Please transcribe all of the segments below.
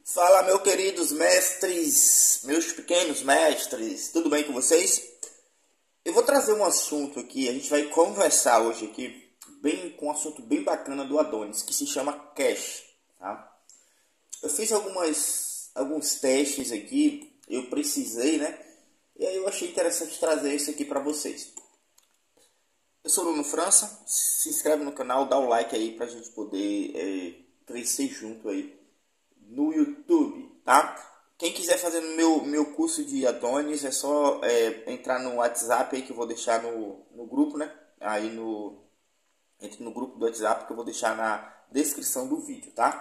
Fala, meus queridos mestres, meus pequenos mestres, tudo bem com vocês? Eu vou trazer um assunto aqui, a gente vai conversar hoje aqui, com um assunto bem bacana do Adonis, que se chama Cash, tá? Eu fiz alguns testes aqui, eu precisei, né? E aí eu achei interessante trazer isso aqui para vocês. Eu sou o Bruno França, se inscreve no canal, dá o like aí pra gente poder crescer junto aí no YouTube, tá? Quem quiser fazer meu curso de Adonis, é só entrar no WhatsApp aí que eu vou deixar no grupo, né? Entre no grupo do WhatsApp que eu vou deixar na descrição do vídeo, tá?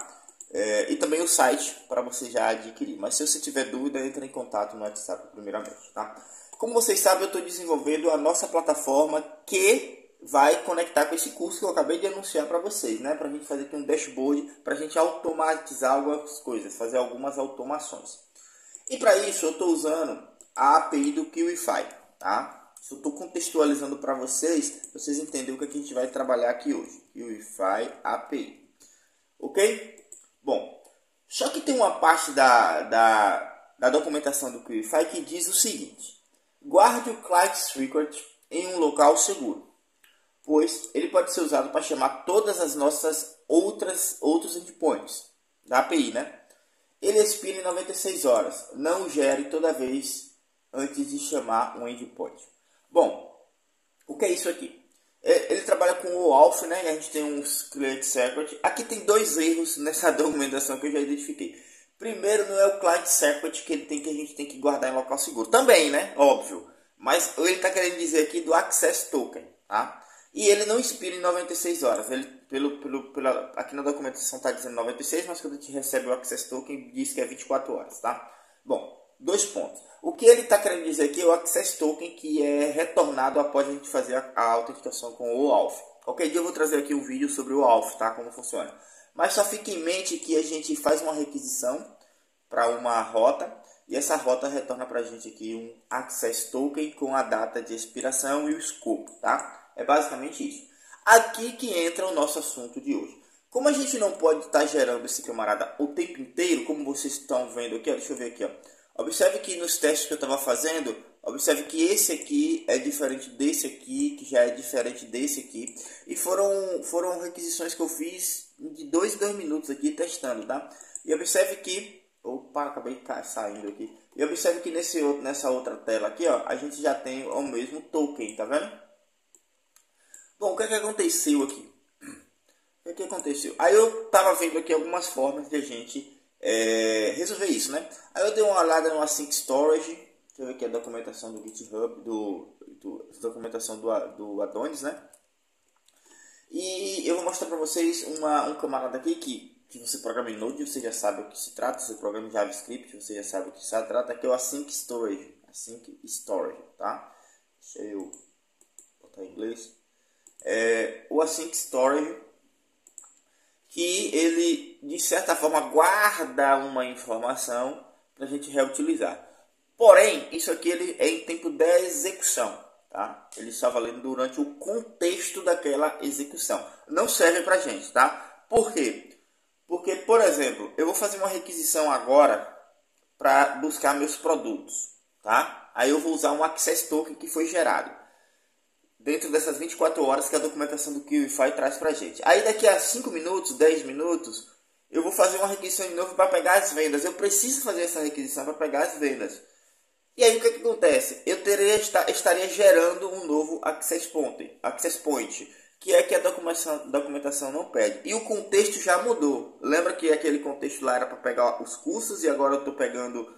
E também o site para você já adquirir. Mas se você tiver dúvida, entre em contato no WhatsApp primeiramente, tá? Como vocês sabem, eu estou desenvolvendo a nossa plataforma que vai conectar com esse curso que eu acabei de anunciar para vocês, né? Para a gente fazer aqui um dashboard, para a gente automatizar algumas coisas, fazer algumas automações. E para isso eu estou usando a API do QIFI, tá? Eu estou contextualizando para vocês entenderem o que a gente vai trabalhar aqui hoje. QIFI API, ok? Bom, só que tem uma parte da documentação do QIFI que diz o seguinte: guarde o client record em um local seguro, pois ele pode ser usado para chamar todas as nossas outros endpoints da API, né? Ele expira em 96 horas, não gere toda vez antes de chamar um endpoint. Bom, o que é isso aqui? Ele trabalha com o OAuth, né? A gente tem uns client secret. Aqui tem dois erros nessa documentação que eu já identifiquei. Primeiro, não é o client secret que a gente tem que guardar em local seguro. Também, né? Óbvio. Mas ele está querendo dizer aqui do access token, tá? E ele não expira em 96 horas. Ele, aqui na documentação está dizendo 96, mas quando a gente recebe o access token diz que é 24 horas, tá? Bom, dois pontos. O que ele está querendo dizer aqui é o access token que é retornado após a gente fazer a autenticação com o OAuth. Qualquer dia eu vou trazer aqui um vídeo sobre o OAuth, tá? Como funciona. Mas só fique em mente que a gente faz uma requisição para uma rota e essa rota retorna para a gente aqui um access token com a data de expiração e o escopo, tá? É basicamente isso. Aqui que entra o nosso assunto de hoje. Como a gente não pode estar gerando esse camarada o tempo inteiro, como vocês estão vendo aqui, ó, deixa eu ver aqui, ó. Observe que nos testes que eu estava fazendo, observe que esse aqui é diferente desse aqui, que já é diferente desse aqui. E foram requisições que eu fiz de 2 em 2 minutos aqui testando, tá? E observe que... Opa, acabei saindo aqui. E observe que nessa outra tela aqui, ó, a gente já tem o mesmo token, tá vendo? Bom, o que é que aconteceu aqui? O que é que aconteceu? Aí eu tava vendo aqui algumas formas de a gente resolver isso, né? Aí eu dei uma olhada no Async Storage. Deixa eu ver aqui a documentação do GitHub, documentação do Adonis, né? E eu vou mostrar para vocês um camarada aqui que você programa em Node, você já sabe o que se trata. Você programa em JavaScript, você já sabe o que se trata. Aqui é o Async Storage. Async Storage, tá? Deixa eu botar em inglês. O Async Storage, que ele de certa forma guarda uma informação para a gente reutilizar. Porém, isso aqui ele é em tempo de execução, tá? Ele só valendo durante o contexto daquela execução. Não serve para a gente, tá? Por quê? Porque, por exemplo, eu vou fazer uma requisição agora para buscar meus produtos, tá? Aí eu vou usar um access token que foi gerado dentro dessas 24 horas que a documentação do QIFI traz para a gente. Aí daqui a 5 minutos, 10 minutos, eu vou fazer uma requisição de novo para pegar as vendas. Eu preciso fazer essa requisição para pegar as vendas. E aí o que acontece? Eu estaria gerando um novo access point, que é que a documentação não pede. E o contexto já mudou. Lembra que aquele contexto lá era para pegar os custos e agora eu estou pegando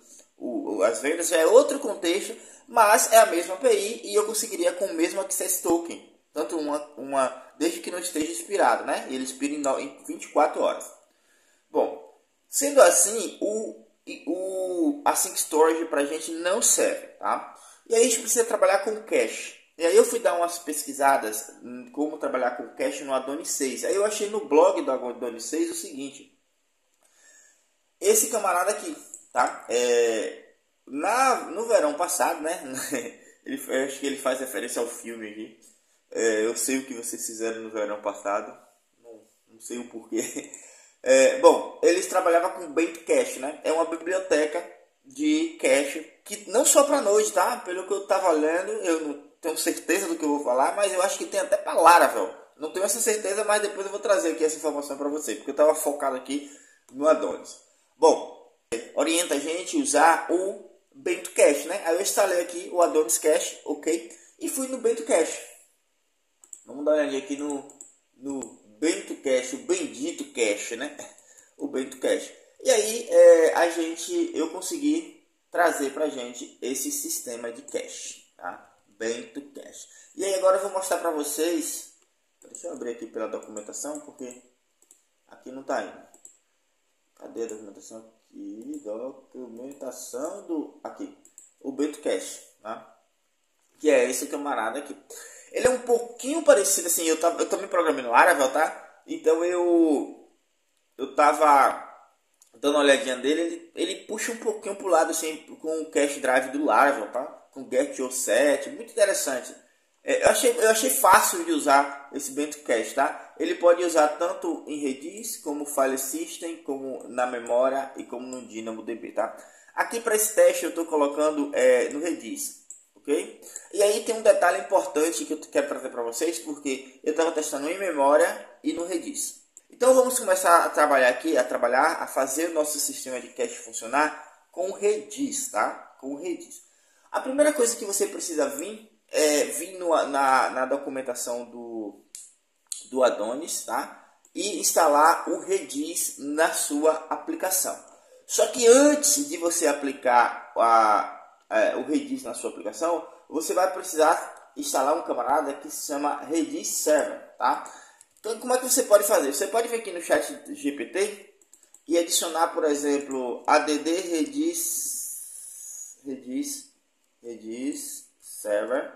as vendas? Já é outro contexto, mas é a mesma API e eu conseguiria com o mesmo access token. Tanto desde que não esteja expirado, né? Ele expira em 24 horas. Bom, sendo assim, o Async Storage para a gente não serve, tá? E aí a gente precisa trabalhar com cache. E aí eu fui dar umas pesquisadas em como trabalhar com cache no Adonis 6. Aí eu achei no blog do Adonis 6 o seguinte. Esse camarada aqui, tá? No verão passado, né? Eu acho que ele faz referência ao filme aqui. Eu sei o que vocês fizeram no verão passado. Não sei o porquê. Bom, eles trabalhavam com Bento Cache, né? É uma biblioteca de cache que não só para Node, tá? Pelo que eu tava lendo, eu não tenho certeza do que eu vou falar, mas eu acho que tem até para Laravel. Não tenho essa certeza, mas depois eu vou trazer aqui essa informação para você, porque eu tava focado aqui no Adonis. Bom, orienta a gente a usar o Bento Cache, né? Aí eu instalei aqui o Adonis Cache, ok? E fui no Bento Cache. Vamos dar uma olhadinha aqui no Bento Cache, o bendito cache, né? O Bento Cache. E aí eu consegui trazer pra gente esse sistema de cache, tá? Bento Cache. E aí agora eu vou mostrar pra vocês. Deixa eu abrir aqui pela documentação, porque aqui não tá indo. Cadê a documentação aqui? Documentação do... Aqui. O Bento Cache, tá? Que é esse camarada aqui. Ele é um pouquinho parecido, assim, eu também programei no Laravel, tá? Então eu tava dando uma olhadinha dele, ele puxa um pouquinho pro lado, assim, com o cache drive do Laravel, tá? Com get.set, muito interessante. Eu achei fácil de usar esse Bento Cache, tá? Ele pode usar tanto em Redis, como File System, como na memória e como no DynamoDB, tá? Aqui para esse teste eu estou colocando no Redis. Okay? E aí tem um detalhe importante que eu quero trazer para vocês, porque eu estava testando em memória e no Redis. Então vamos começar a trabalhar aqui, a fazer o nosso sistema de cache funcionar com o Redis, tá? Com o Redis. A primeira coisa que você precisa vir na documentação do Adonis, tá? E instalar o Redis na sua aplicação. Só que antes de você aplicar o Redis na sua aplicação, você vai precisar instalar um camarada que se chama Redis Server, tá? Então, como é que você pode fazer? Você pode vir aqui no chat GPT e adicionar, por exemplo, add Redis Server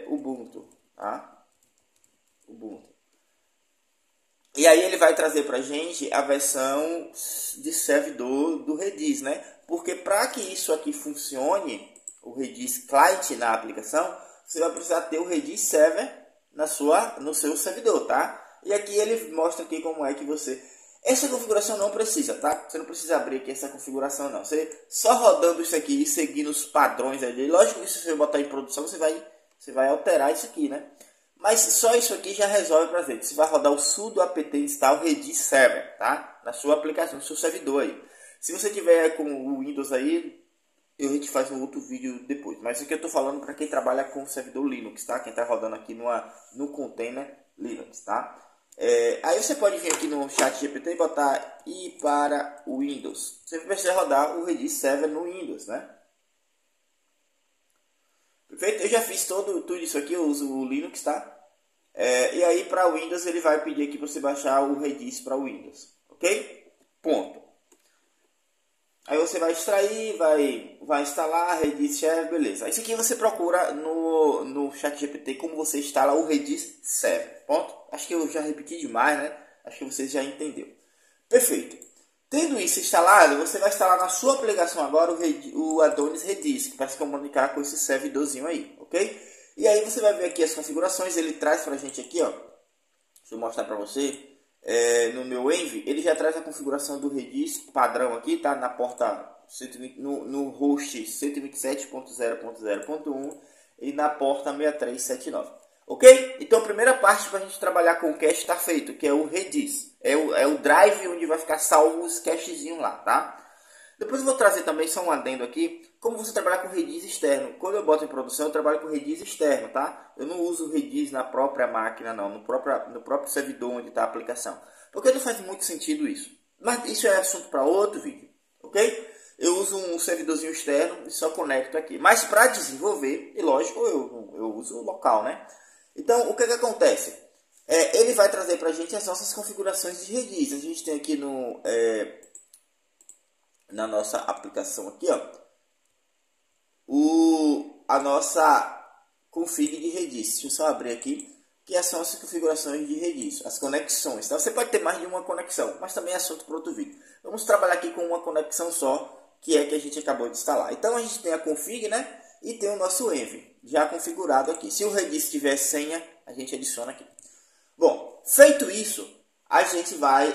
Ubuntu, tá? Ubuntu. E aí ele vai trazer para a gente a versão de servidor do Redis, né? Porque para que isso aqui funcione, o Redis Client na aplicação, você vai precisar ter o Redis Server no seu servidor, tá? E aqui ele mostra aqui como é que você... Essa configuração não precisa, tá? Você não precisa abrir aqui essa configuração, não. Você só rodando isso aqui e seguindo os padrões ali. Lógico que se você botar em produção, você vai alterar isso aqui, né? Mas só isso aqui já resolve para gente. Você vai rodar o sudo apt install Redis Server, tá? Na sua aplicação, no seu servidor aí. Se você tiver com o Windows aí, a gente faz um outro vídeo depois. Mas isso aqui eu estou falando para quem trabalha com o servidor Linux, tá? Quem está rodando aqui no container Linux, tá? Aí você pode vir aqui no chat GPT e botar ir para o Windows. Você vai precisar rodar o Redis Server no Windows, né? Perfeito? Eu já fiz tudo isso aqui, eu uso o Linux, tá? E aí para o Windows ele vai pedir aqui para você baixar o Redis para o Windows, ok? Ponto. Aí você vai extrair, vai instalar Redis Server, beleza. Isso aqui você procura no chat GPT como você instala o Redis Server, ponto. Acho que eu já repeti demais, né? Acho que vocês já entenderam. Perfeito. Tendo isso instalado, você vai instalar na sua aplicação agora o Adonis Redis, que vai se comunicar com esse servidorzinho aí, ok? E aí você vai ver aqui as configurações, ele traz pra gente aqui, ó. Deixa eu mostrar pra você. No meu Envy, ele já traz a configuração do Redis padrão aqui, tá? Na porta 120, no host 127.0.0.1 e na porta 6379. Ok? Então a primeira parte para a gente trabalhar com o cache está feito, que é o Redis. É o drive onde vai ficar salvo os cachezinhos lá, tá? Depois eu vou trazer também, só um adendo aqui, como você trabalhar com Redis externo. Quando eu boto em produção, eu trabalho com Redis externo, tá? Eu não uso o Redis na própria máquina, não. No próprio servidor onde está a aplicação. Porque não faz muito sentido isso. Mas isso é assunto para outro vídeo, ok? Eu uso um servidorzinho externo e só conecto aqui. Mas para desenvolver, e lógico, eu uso o local, né? Então, o que acontece? Ele vai trazer para a gente as nossas configurações de Redis. A gente tem aqui na nossa aplicação aqui, ó, a nossa config de Redis. Deixa eu só abrir aqui, que são as configurações de Redis, as conexões. Então, você pode ter mais de uma conexão, mas também é assunto para outro vídeo. Vamos trabalhar aqui com uma conexão só, que é que a gente acabou de instalar. Então, a gente tem a config, né? E tem o nosso env já configurado aqui. Se o Redis tiver senha, a gente adiciona aqui. Bom, feito isso, a gente vai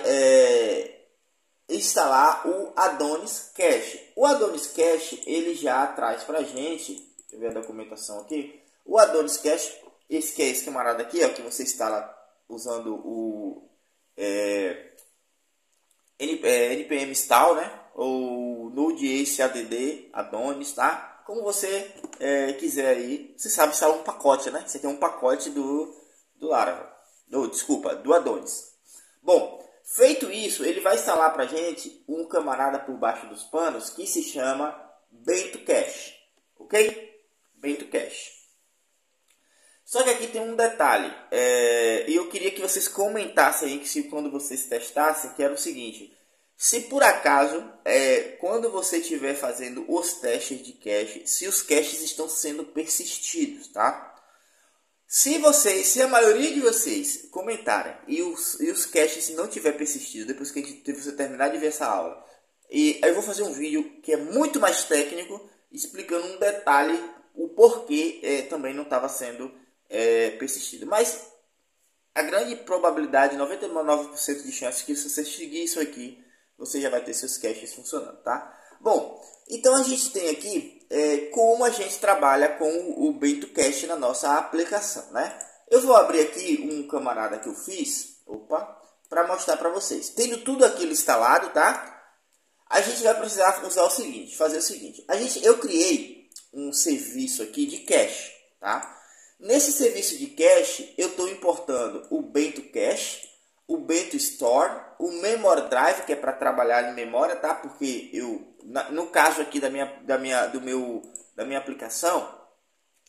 instalar o Adonis Cache. O Adonis Cache, ele já traz pra gente, deixa eu ver a documentação aqui, o Adonis Cache, esse que é esse camarada aqui, ó, que você instala usando o npm install, né, ou Node.js add Adonis, tá? Como você quiser aí, você sabe instalar um pacote, né? Você tem um pacote do Laravel, do Adonis. Bom, feito isso, ele vai instalar para gente um camarada por baixo dos panos que se chama Bento Cache, ok? Bento Cache. Só que aqui tem um detalhe, e eu queria que vocês comentassem aí, que se quando vocês testassem, que era o seguinte: se por acaso, quando você estiver fazendo os testes de cache, se os caches estão sendo persistidos, tá? Se a maioria de vocês comentarem e os caches não tiver persistido depois que você terminar de ver essa aula, e aí eu vou fazer um vídeo que é muito mais técnico, explicando um detalhe, o porquê também não estava sendo persistido. Mas a grande probabilidade, 99% de chance que se você seguir isso aqui, você já vai ter seus caches funcionando, tá? Bom, então a gente tem aqui como a gente trabalha com o Bento Cache na nossa aplicação, né? Eu vou abrir aqui um camarada que eu fiz, para mostrar para vocês. Tendo tudo aquilo instalado, tá? A gente vai precisar fazer o seguinte. Eu criei um serviço aqui de cache, tá? Nesse serviço de cache, eu estou importando o Bento Cache, o Bento Store, o Memory Drive, que é para trabalhar em memória, tá? Porque no caso aqui da minha aplicação,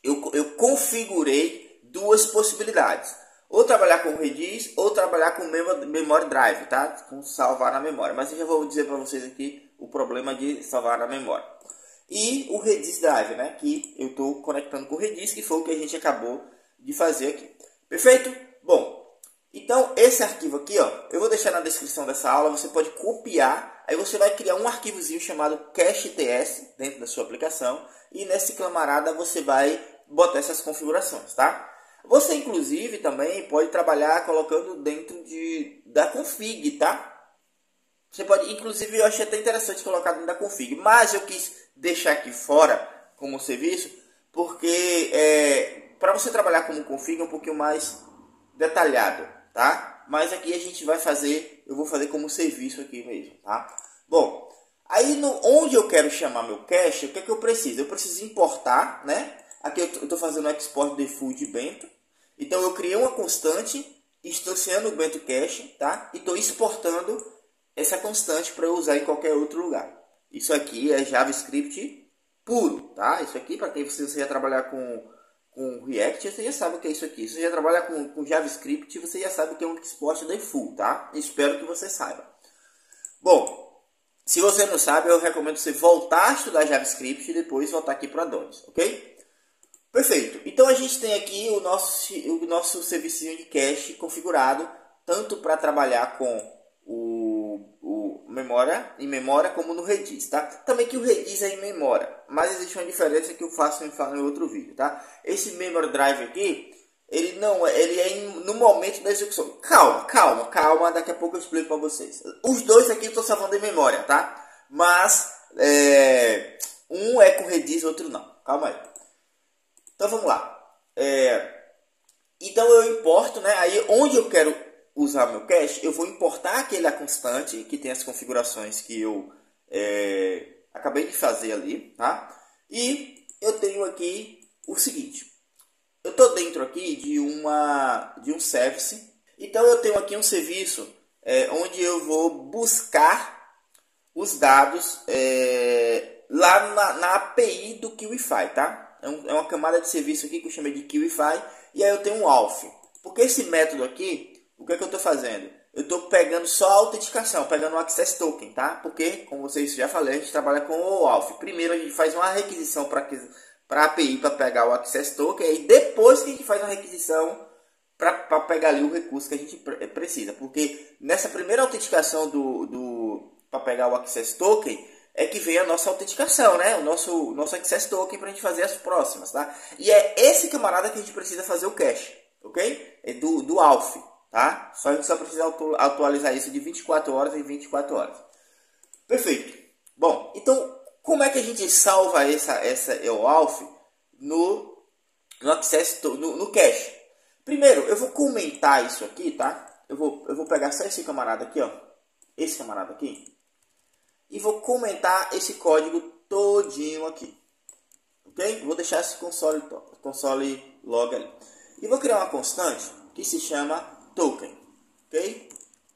eu configurei duas possibilidades: ou trabalhar com Redis, ou trabalhar com Memory Drive, tá? Com salvar na memória. Mas eu já vou dizer para vocês aqui o problema de salvar na memória. E o Redis Drive, né? Que eu estou conectando com o Redis, que foi o que a gente acabou de fazer aqui. Perfeito? Bom, então esse arquivo aqui, ó, eu vou deixar na descrição dessa aula. Você pode copiar, aí você vai criar um arquivozinho chamado cache.ts dentro da sua aplicação, e nesse camarada você vai botar essas configurações, tá? Você inclusive também pode trabalhar colocando dentro da config, tá? Você pode, inclusive, eu achei até interessante colocar dentro da config, mas eu quis deixar aqui fora como serviço, porque para você trabalhar como config é um pouquinho mais detalhado, tá? Mas aqui eu vou fazer como serviço aqui mesmo, tá? Bom, aí onde eu quero chamar meu cache, o que é que eu preciso? Eu preciso importar, né? Aqui eu estou fazendo o export default de Bento. Então eu criei uma constante instanciando o Bento Cache, tá? E estou exportando essa constante para eu usar em qualquer outro lugar. Isso aqui é JavaScript puro, tá? Isso aqui, para quem você já trabalhar com React, você já sabe o que é isso aqui. Se você já trabalha com JavaScript, você já sabe o que é um export default, tá? Espero que você saiba. Bom, se você não sabe, eu recomendo você voltar a estudar JavaScript e depois voltar aqui para Adonis, ok? Perfeito. Então a gente tem aqui o nosso serviço de cache configurado, tanto para trabalhar com em memória como no Redis, tá? Também que o Redis é em memória, mas existe uma diferença que eu faço em outro vídeo, tá? Esse Memory Drive aqui, ele é no momento da execução. Calma, daqui a pouco eu explico para vocês. Os dois aqui eu estou salvando em memória, tá? Mas um é com Redis, outro não. Calma aí. Então vamos lá. Então eu importo, né? Aí onde eu quero usar meu cache, eu vou importar aquela constante que tem as configurações que eu acabei de fazer ali, tá? E eu tenho aqui o seguinte: eu estou dentro aqui de um service. Então eu tenho aqui um serviço onde eu vou buscar os dados lá na API do Kiwify, tá? É uma camada de serviço aqui que eu chamei de Kiwify. E aí eu tenho um auth. Porque esse método aqui, o que é que eu estou fazendo? Eu estou pegando só a autenticação, pegando o Access Token, tá? Porque, como vocês já falei, a gente trabalha com o auth. Primeiro a gente faz uma requisição para a API para pegar o Access Token. E depois que a gente faz uma requisição para pegar ali o recurso que a gente precisa. Porque nessa primeira autenticação para pegar o Access Token, é que vem a nossa autenticação, né? O nosso Access Token para a gente fazer as próximas, tá? E é esse camarada que a gente precisa fazer o cache, ok? É do auth, tá? Só a gente só precisa atualizar isso de 24 horas em 24 horas. Perfeito. Bom, então como é que a gente salva essa EOAuth no Access, no cache? Primeiro, eu vou comentar isso aqui, tá? Eu vou pegar só esse camarada aqui, ó. Esse camarada aqui. E vou comentar esse código todinho aqui. Ok? Vou deixar esse console log ali. E vou criar uma constante que se chama token. Ok?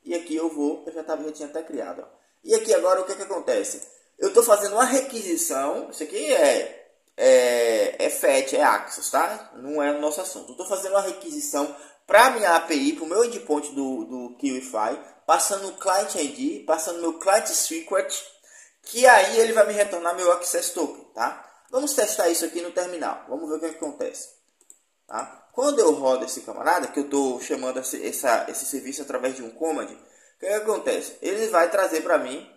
E aqui eu já tinha até criado. Ó. E aqui agora o que acontece? Eu estou fazendo uma requisição. Isso aqui é FET, é Axis, tá? Não é o nosso assunto. Eu estou fazendo uma requisição para minha API, para o meu endpoint do Kiwify, passando o client ID, passando meu client secret, que aí ele vai me retornar meu access token, tá? Vamos testar isso aqui no terminal. Vamos ver o que acontece. Tá? Quando eu rodo esse camarada, que eu estou chamando esse serviço através de um command, o que acontece? Ele vai trazer para mim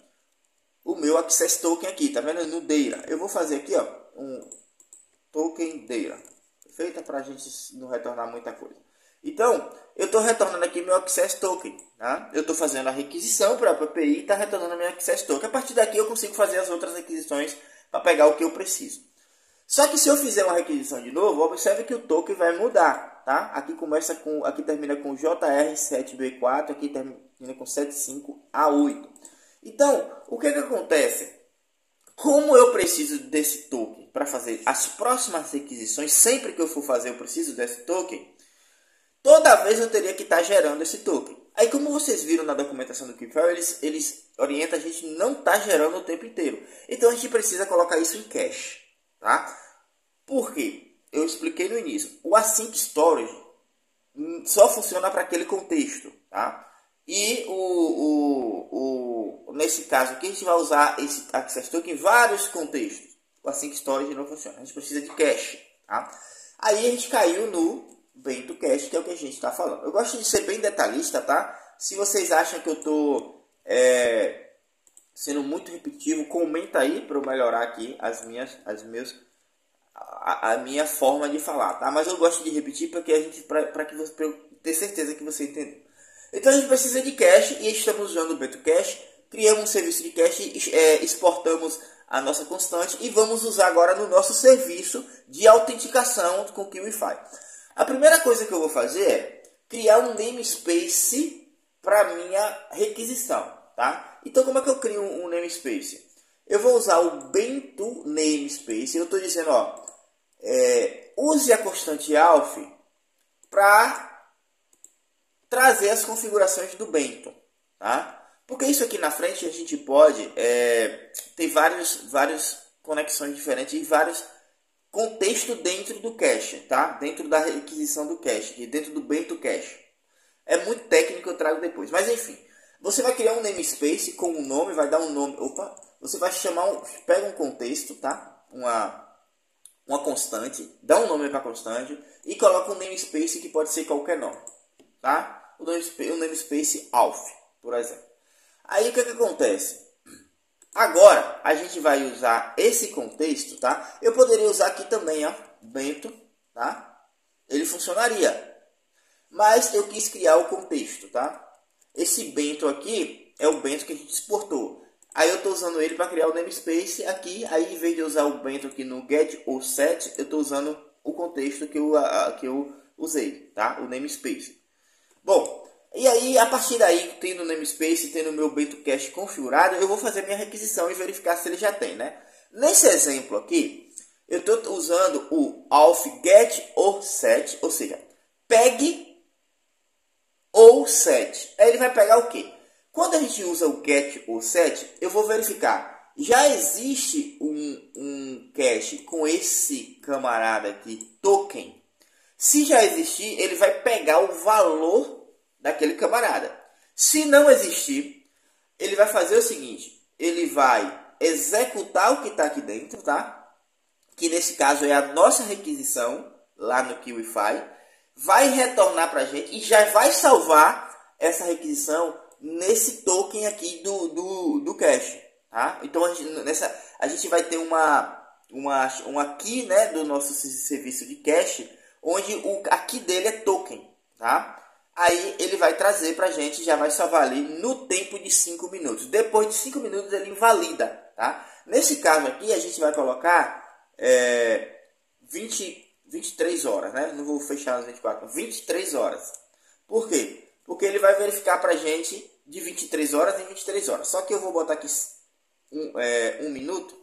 o meu access token aqui, tá vendo? No Data. Eu vou fazer aqui, ó, um token Data. Perfeito? Para a gente não retornar muita coisa. Então, eu estou retornando aqui meu access token. Tá? Eu estou fazendo a requisição para a API e está retornando meu access token. A partir daqui eu consigo fazer as outras requisições para pegar o que eu preciso. Só que se eu fizer uma requisição de novo, observe que o token vai mudar, tá? Aqui termina com JR7B4, aqui termina com 75A8. Então, o que acontece? Como eu preciso desse token para fazer as próximas requisições, sempre que eu for fazer eu preciso desse token, toda vez eu teria que estar gerando esse token. Aí, como vocês viram na documentação do Kiwify, eles orientam a gente não estar gerando o tempo inteiro. Então, a gente precisa colocar isso em cache. Tá? Por quê? Eu expliquei no início. O Async Storage só funciona para aquele contexto. Tá? E nesse caso aqui, a gente vai usar esse Access Token em vários contextos. O Async Storage não funciona. A gente precisa de cache. Tá? Aí a gente caiu no Bento Cache, que é o que a gente está falando. Eu gosto de ser bem detalhista, tá? Se vocês acham que eu estou sendo muito repetitivo, comenta aí para eu melhorar aqui a minha forma de falar, tá? Mas eu gosto de repetir para eu ter certeza que você entendeu. Então a gente precisa de cache e estamos usando o Bento Cache. Criamos um serviço de cache, exportamos a nossa constante e vamos usar agora no nosso serviço de autenticação com o Kiwify. A primeira coisa que eu vou fazer é criar um namespace para minha requisição, tá? Então como é que eu crio um namespace? Eu vou usar o Bento namespace. Eu estou dizendo, ó, use a constante alf para trazer as configurações do Bento, tá? Porque isso aqui na frente a gente pode ter várias conexões diferentes e vários contextos dentro do cache, tá? Dentro da requisição do cache, dentro do Bento Cache. É muito técnico, eu trago depois. Mas enfim, você vai criar um namespace com um nome, vai dar um nome. Você vai pega um contexto, tá? Uma constante, dá um nome para a constante e coloca um namespace que pode ser qualquer nome, tá? O namespace alf, por exemplo. Aí o que acontece? Agora a gente vai usar esse contexto, tá? Eu poderia usar aqui também, ó, Bento, tá? Ele funcionaria, mas eu quis criar o contexto, tá? Esse Bento aqui é o Bento que a gente exportou. Aí eu estou usando ele para criar o namespace aqui. Aí em vez de usar o Bento aqui no get ou set, eu estou usando o contexto que eu usei, tá? O namespace. Bom, e aí a partir daí, tendo o namespace, tendo o meu Bento Cache configurado, eu vou fazer minha requisição e verificar se ele já tem, né? Nesse exemplo aqui, eu estou usando o auth get or set, ou seja, pegue ou set. Aí ele vai pegar o quê? Quando a gente usa o get ou set, eu vou verificar. Já existe um cache com esse camarada aqui, token. Se já existir, ele vai pegar o valor daquele camarada. Se não existir, ele vai fazer o seguinte. Ele vai executar o que está aqui dentro, tá? Que nesse caso é a nossa requisição lá no Kiwify. Vai retornar para a gente e já vai salvar essa requisição nesse token aqui do cache, tá? Então a gente vai ter uma key, né, do nosso serviço de cache, onde a key dele é token, tá? Aí ele vai trazer para a gente, já vai salvar ali no tempo de 5 minutos. Depois de 5 minutos ele invalida, tá? Nesse caso aqui a gente vai colocar 23 horas, né? Não vou fechar nas 24, 23 horas. Por quê? Porque ele vai verificar para a gente de 23 horas em 23 horas. Só que eu vou botar aqui 1 minuto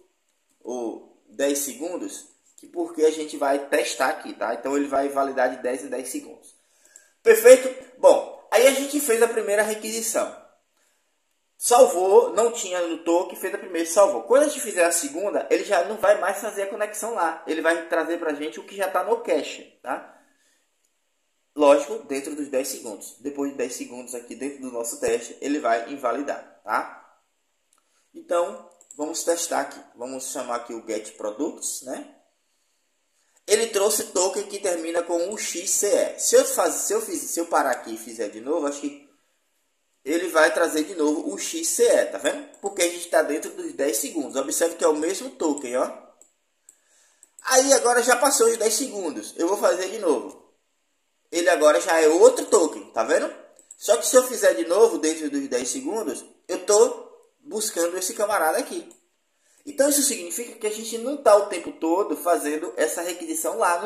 ou 10 segundos, porque a gente vai testar aqui, tá? Então ele vai validar de 10 em 10 segundos. Perfeito? Bom, aí a gente fez a primeira requisição. Salvou, não tinha no token, fez a primeira e salvou. Quando a gente fizer a segunda, ele já não vai mais fazer a conexão lá. Ele vai trazer para a gente o que já está no cache, tá? Lógico, dentro dos 10 segundos. Depois de 10 segundos aqui dentro do nosso teste, ele vai invalidar, tá? Então, vamos testar aqui. Vamos chamar aqui o Get Products, né? Ele trouxe token que termina com o XCE. Se eu parar aqui e fizer de novo, acho que ele vai trazer de novo o XCE, tá vendo? Porque a gente está dentro dos 10 segundos. Observe que é o mesmo token, ó. Aí agora já passou os 10 segundos. Eu vou fazer de novo. Ele agora já é outro token, tá vendo? Só que se eu fizer de novo dentro dos 10 segundos, eu estou buscando esse camarada aqui. Então isso significa que a gente não está o tempo todo fazendo essa requisição lá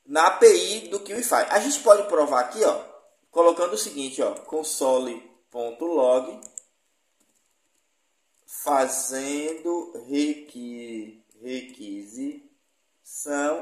na API do QIFI. A gente pode provar aqui, ó, colocando o seguinte, ó, console.log fazendo requisição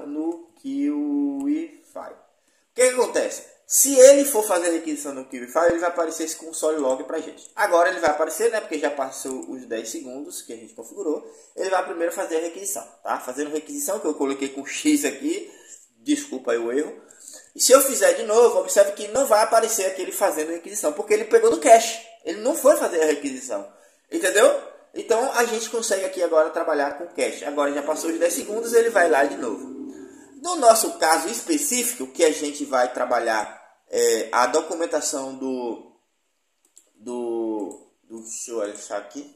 no QIFI. O que acontece? Se ele for fazer a requisição no QIFI, ele vai aparecer esse console log para a gente. Agora ele vai aparecer, né? Porque já passou os 10 segundos que a gente configurou. Ele vai primeiro fazer a requisição, tá? Fazendo requisição, que eu coloquei com X aqui. Desculpa aí o erro. E se eu fizer de novo, observe que não vai aparecer aquele fazendo a requisição, porque ele pegou do cache. Ele não foi fazer a requisição. Entendeu? Então a gente consegue aqui agora trabalhar com cache. Agora já passou os 10 segundos, ele vai lá de novo. No nosso caso específico, que a gente vai trabalhar a documentação deixa eu achar aqui.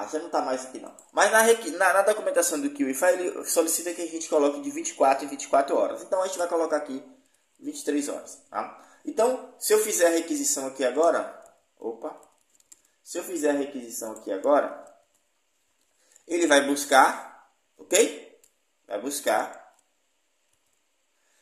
Já não está mais aqui não. Mas na documentação do QIFI, ele solicita que a gente coloque de 24 em 24 horas. Então a gente vai colocar aqui 23 horas. Tá? Então, se eu fizer a requisição aqui agora... Se eu fizer a requisição aqui agora, ele vai buscar, ok? Vai buscar.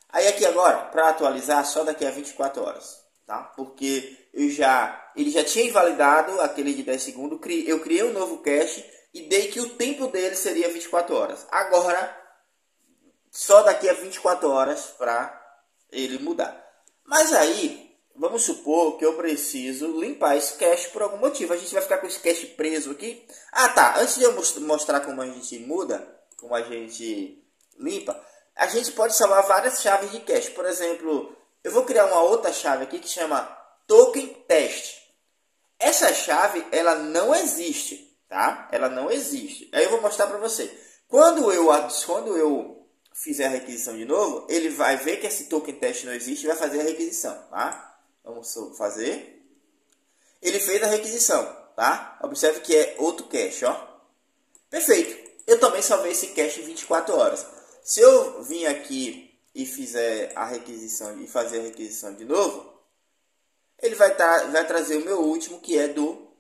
Aí aqui agora, para atualizar, só daqui a 24 horas, tá? Porque ele já tinha invalidado aquele de 10 segundos, eu criei um novo cache e dei que o tempo dele seria 24 horas. Agora, só daqui a 24 horas para ele mudar. Mas aí, vamos supor que eu preciso limpar esse cache por algum motivo. A gente vai ficar com esse cache preso aqui. Tá. Antes de eu mostrar como a gente muda, como a gente limpa, a gente pode salvar várias chaves de cache. Por exemplo, eu vou criar uma outra chave aqui que chama token test. Essa chave, ela não existe, tá? Ela não existe. Aí eu vou mostrar para você. Quando eu fizer a requisição de novo, ele vai ver que esse token test não existe e vai fazer a requisição, tá? Vamos fazer. Ele fez a requisição, tá? Observe que é outro cache, ó. Perfeito. Eu também salvei esse cache em 24 horas. Se eu vir aqui e fizer a requisição e fazer a requisição de novo, ele vai trazer o meu último, que é do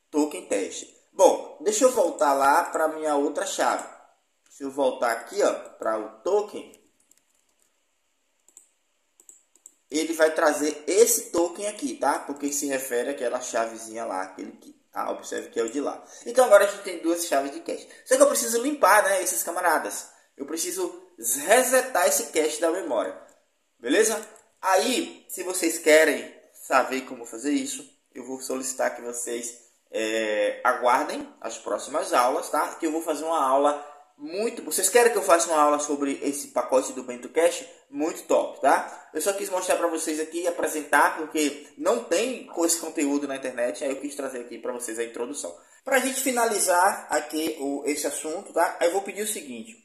token test. Bom, deixa eu voltar lá para minha outra chave. Se eu voltar aqui, ó, para o token, ele vai trazer esse token aqui, tá? Porque se refere àquela chavezinha lá, aquele aqui, tá? Observe que é o de lá. Então agora a gente tem duas chaves de cache. Só que eu preciso limpar, né, esses camaradas. Eu preciso resetar esse cache da memória. Beleza? Aí, se vocês querem saber como fazer isso, eu vou solicitar que vocês aguardem as próximas aulas, tá? Que eu vou fazer uma aula muito... Vocês querem que eu faça uma aula sobre esse pacote do Bento Cache? Muito top, tá? Eu só quis mostrar para vocês aqui e apresentar, porque não tem esse conteúdo na internet, aí eu quis trazer aqui para vocês a introdução. Para a gente finalizar aqui esse assunto, tá? Eu vou pedir o seguinte.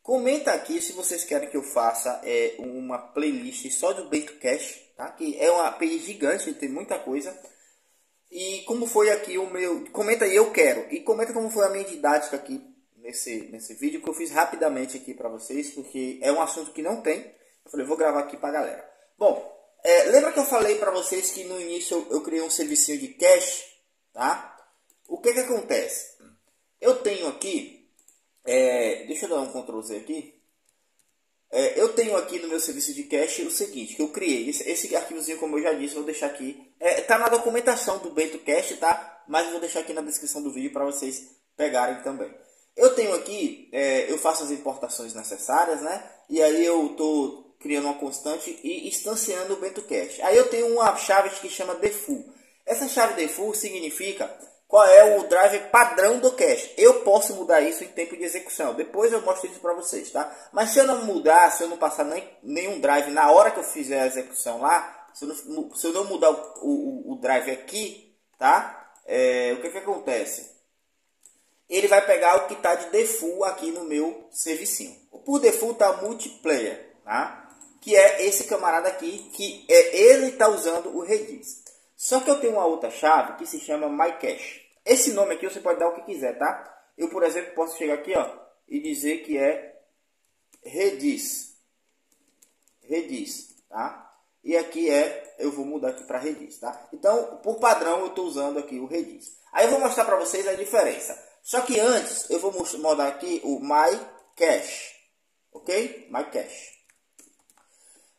Comenta aqui se vocês querem que eu faça uma playlist só do Bento Cache, tá? Que é uma API gigante, tem muita coisa. E como foi aqui o meu... Comenta aí, eu quero. E comenta como foi a minha didática aqui nesse vídeo, que eu fiz rapidamente aqui para vocês, porque é um assunto que não tem. Falei, vou gravar aqui pra galera. Bom, lembra que eu falei para vocês que no início eu criei um servicinho de cache, tá? O que que acontece? Eu tenho aqui, deixa eu dar um Ctrl Z aqui. Eu tenho aqui no meu serviço de cache o seguinte, que eu criei. Esse arquivozinho, como eu já disse, vou deixar aqui. Tá na documentação do Bento Cache, tá? Mas eu vou deixar aqui na descrição do vídeo para vocês pegarem também. Eu tenho aqui, eu faço as importações necessárias, né? E aí eu tô criando uma constante e instanciando o Bento Cache. Aí eu tenho uma chave que chama default. Essa chave default significa qual é o drive padrão do cache. Eu posso mudar isso em tempo de execução. Depois eu mostro isso para vocês, tá? Mas se eu não mudar, se eu não passar nenhum drive na hora que eu fizer a execução lá, se eu não mudar o drive aqui, tá? O que acontece? Ele vai pegar o que está de default aqui no meu servicinho. Por default está multiplayer, tá? Que é esse camarada aqui, que ele está usando o Redis. Só que eu tenho uma outra chave que se chama mycache. Esse nome aqui você pode dar o que quiser, tá? Eu, por exemplo, posso chegar aqui, ó, e dizer que é Redis. Redis, tá? E aqui eu vou mudar aqui para Redis, tá? Então, por padrão, eu estou usando aqui o Redis. Aí eu vou mostrar para vocês a diferença. Só que antes, eu vou mostrar aqui o mycache, ok? Mycache.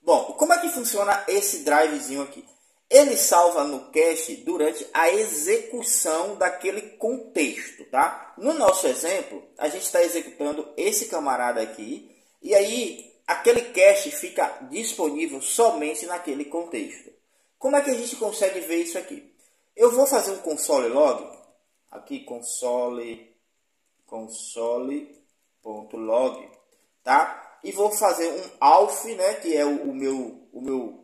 Bom, como é que funciona esse drivezinho aqui? Ele salva no cache durante a execução daquele contexto, tá? No nosso exemplo, a gente está executando esse camarada aqui, e aí aquele cache fica disponível somente naquele contexto. Como é que a gente consegue ver isso aqui? Eu vou fazer um console log, aqui console.log, tá? E vou fazer um auth, né, que é o meu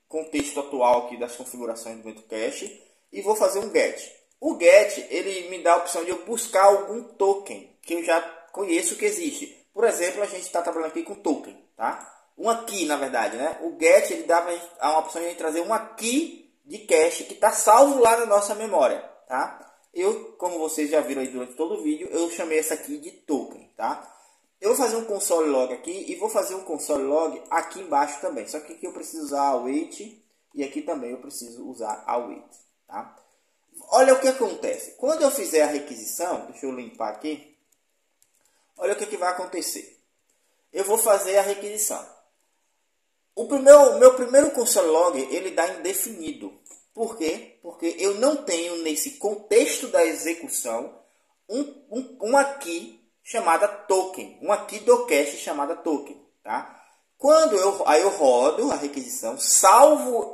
contexto atual aqui das configurações do Bento Cache, e vou fazer um get. O get, ele me dá a opção de eu buscar algum token que eu já conheço que existe. Por exemplo, a gente está trabalhando aqui com token, tá? Uma key, na verdade, né? O get, ele dá uma opção de a gente trazer uma key de cache que está salvo lá na nossa memória, tá? Eu, como vocês já viram aí durante todo o vídeo, eu chamei essa aqui de token, tá? Eu vou fazer um console log aqui e vou fazer um console log aqui embaixo também. Só que aqui eu preciso usar a await e aqui também eu preciso usar a await, tá? Olha o que acontece. Quando eu fizer a requisição, deixa eu limpar aqui. Olha o que vai acontecer. Eu vou fazer a requisição. Meu primeiro console log, ele dá indefinido. Por quê? Porque eu não tenho nesse contexto da execução uma key chamada token, uma key do cache chamada token, tá? Quando eu rodo a requisição, salvo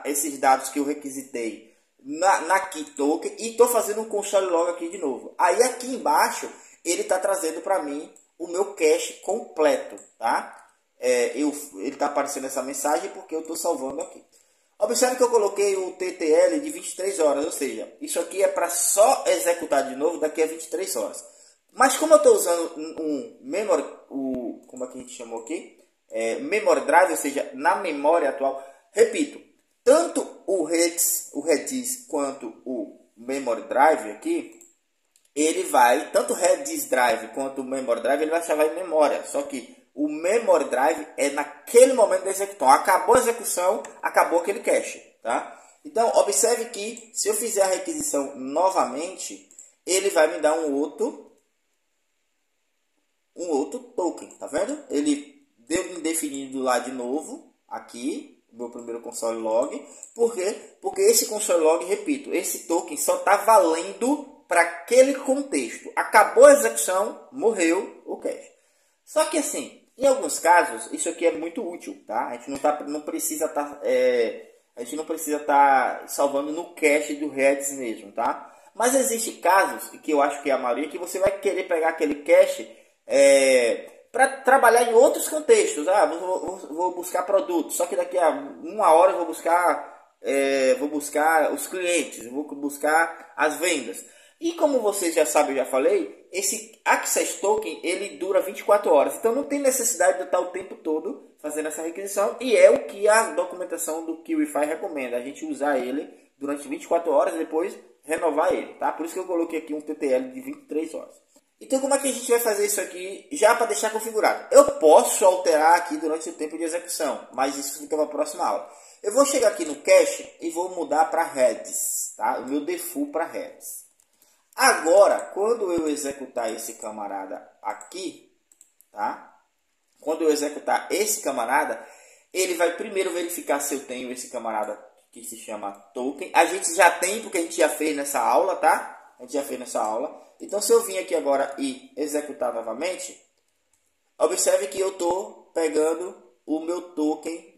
esses dados que eu requisitei na key token e estou fazendo um console log aqui de novo. Aí aqui embaixo ele está trazendo para mim o meu cache completo, tá? Ele está aparecendo essa mensagem porque eu estou salvando aqui. Observe que eu coloquei o TTL de 23 horas, ou seja, isso aqui é para só executar de novo daqui a 23 horas. Mas como eu estou usando um memory, como é que a gente chamou aqui? Memory drive, ou seja, na memória atual. Repito, tanto o Redis quanto o memory drive aqui, ele vai, tanto o Redis drive quanto o memory drive, ele vai salvar em memória. Só que o memory drive é naquele momento da execução. Acabou a execução, acabou aquele cache, tá? Então, observe que se eu fizer a requisição novamente, ele vai me dar um outro token, tá vendo? Ele deu indefinido lá de novo, aqui, meu primeiro console log. Por quê? Porque esse console log, repito, esse token só está valendo para aquele contexto. Acabou a execução, morreu o cache. Só que assim, em alguns casos, isso aqui é muito útil, tá? A gente não precisa estar salvando no cache do Redis mesmo, tá? Mas existem casos, que eu acho que é a maioria, que você vai querer pegar aquele cache para trabalhar em outros contextos. Vou buscar produtos, só que daqui a uma hora eu vou buscar os clientes, vou buscar as vendas. E como vocês já sabem, eu já falei, esse Access Token ele dura 24 horas. Então não tem necessidade de estar o tempo todo fazendo essa requisição. E é o que a documentação do Kiwify recomenda. A gente usar ele durante 24 horas e depois renovar ele, tá? Por isso que eu coloquei aqui um TTL de 23 horas. Então como é que a gente vai fazer isso aqui já para deixar configurado? Eu posso alterar aqui durante o tempo de execução, mas isso fica para a próxima aula. Eu vou chegar aqui no cache e vou mudar para heads, tá? O meu default para heads. Agora, quando eu executar esse camarada aqui, tá? Quando eu executar esse camarada, ele vai primeiro verificar se eu tenho esse camarada que se chama token. A gente já tem, porque a gente já fez nessa aula, tá? A gente já fez nessa aula. Então, se eu vim aqui agora e executar novamente, observe que eu estou pegando o meu token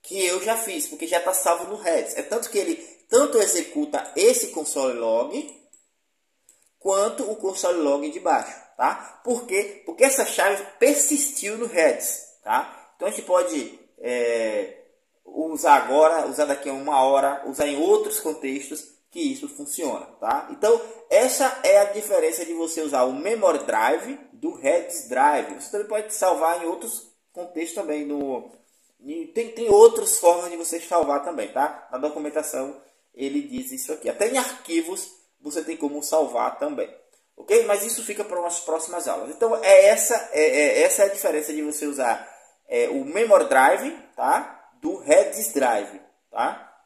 que eu já fiz, porque já está salvo no heads. É tanto que ele tanto executa esse console log quanto o console log de baixo, tá? Por quê? Porque essa chave persistiu no heads, tá? Então a gente pode usar agora, usar daqui a uma hora, usar em outros contextos que isso funciona, tá? Então essa é a diferença de você usar o memory drive do heads drive. Você também pode salvar em outros contextos também. Tem outras formas de você salvar também, tá? Na documentação ele diz isso aqui. Até em arquivos você tem como salvar também, ok? Mas isso fica para umas próximas aulas. Então essa é a diferença de você usar o memory drive, tá? Do heads drive, tá?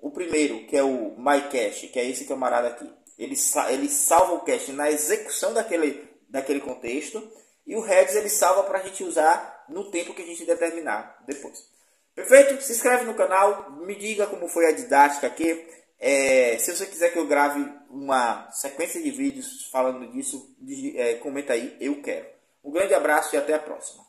O primeiro, que é o my cache, que é esse camarada aqui, ele salva o cache na execução daquele contexto, e o heads ele salva para a gente usar no tempo que a gente determinar depois. Perfeito? Se inscreve no canal, me diga como foi a didática aqui. Se você quiser que eu grave uma sequência de vídeos falando disso, comenta aí, eu quero. Um grande abraço e até a próxima.